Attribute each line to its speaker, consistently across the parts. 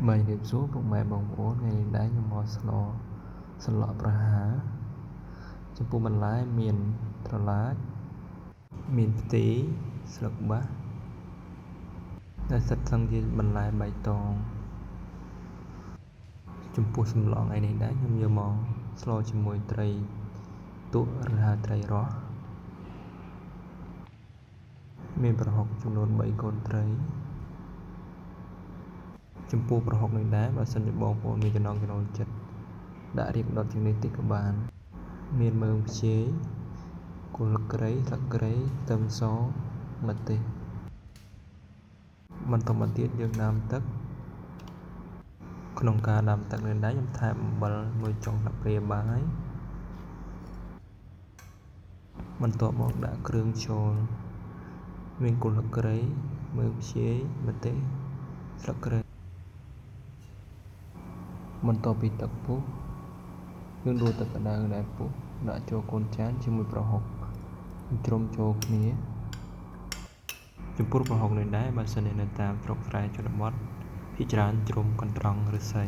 Speaker 1: Bài điểm số phục mẹ bóng ổn ngày đá như mò sơ lọ pra háចំពោះបន្លែមានត្រឡាចមានផ្ទេស្លឹកបាសដែលស្ថិតស្ថឹងជាបន្លែបៃតងចំពោះសម្លថ្ងៃនេះដែរខ្ញុំយកមកស្លជាមួយត្រីទក់ឬហៅត្រីរស់មានប្រហុកចំនួន3កូនត្រីចំពោះប្រហុកនេះដែរបើសិនជាបងប្អូនមានចំណង់ចំណូលចិត្តដាក់រៀបដុតជាងនេះតិចក៏បានមានមើមខ្ជិលគល់គ្រៃស្លឹកគ្រៃខ្ទឹមសម្ទេសបន្តមកទៀតយើងដាំទឹកក្នុងការដាំទឹកនេះដែរខ្ញុំថែមអំបិល1ចុងស្លាបព្រាបាយបន្ទាប់មកដាក់គ្រឿងចូលមានគល់គ្រៃមើមខ្ជិលម្ទេសស្លឹកគ្រៃបន្ទាប់ពីទឹកពុះយើងដួសទឹកក្តៅដែលពុះដាក់ចូលកូនចានជាមួយប្រហុកជ្រុំចូលគ្នាចំពោះប្រហុកនេះដែរបើសិនជានៅតាមស្រុកស្រែជនបទភាគច្រើនជ្រុំកន្ត្រងឬស្សី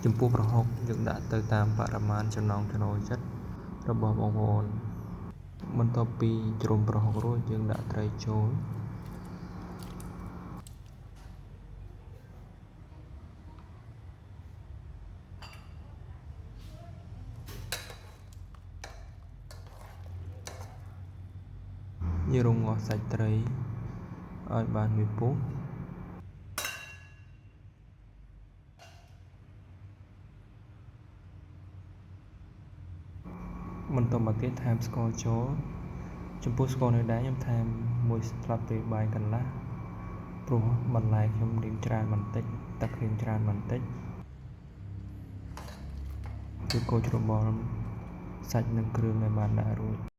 Speaker 1: ចំពោះប្រហុកយើងដាក់ទៅតាមបរិមាណចំណង់ចំណូលចិត្តរបស់បងប្អូនបន្ទាប់ពីជ្រុំប្រហុករួចយើងដាក់ត្រីចូលយើងរំងាស់សាច់ត្រីឲ្យបានមួយពុះបន្តមកទៀតថែមស្ករចូលចំពោះស្ករនេះដែរខ្ញុំថែម1ស្លាបព្រាបាយកន្លះព្រោះបន្លែខ្ញុំលាងច្រើនបន្តិចទឹកលាងច្រើនបន្តិចគឺកូរច្របល់សាច់និងគ្រឿងឲ្យបានដាក់រួច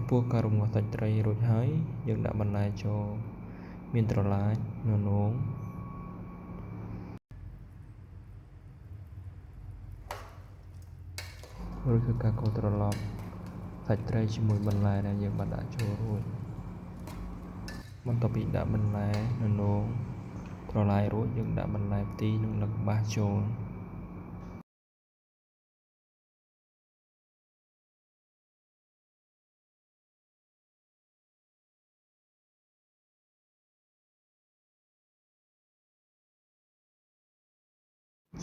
Speaker 1: ចំពោះការរំងាស់សាច់ត្រីរួចហើយយើងដាក់បន្លែចូលមានត្រឡាចននោងរួចគឺការកូរត្រឡប់សាច់ត្រីជាមួយបន្លែដែលយើងបានដាក់ចូលរួចបន្ទាប់ពីដាក់បន្លែននោងត្រឡាចរួចយើងដាក់បន្លែផ្ទីនិងលឹកបាសចូល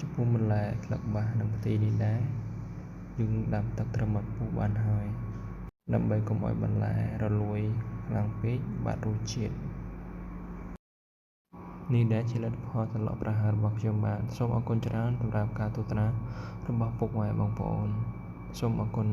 Speaker 1: ចំពោះបន្លែស្លឹកបាសនិងផ្ទីនេះដែរយើងដាំទឹកត្រឹមឲ្យពុះបានហើយដើម្បីកុំឲ្យបន្លែរលួយខ្លាំងពេកបាត់រសជាតិនេះដែរជាលទ្ធផលសន្លក់ប្រហើររបស់ខ្ញុំបាទសូមអរគុណច្រើនសម្រាប់ការទស្សនារបស់ពុកម៉ែបងប្អូនសូមអរគុណ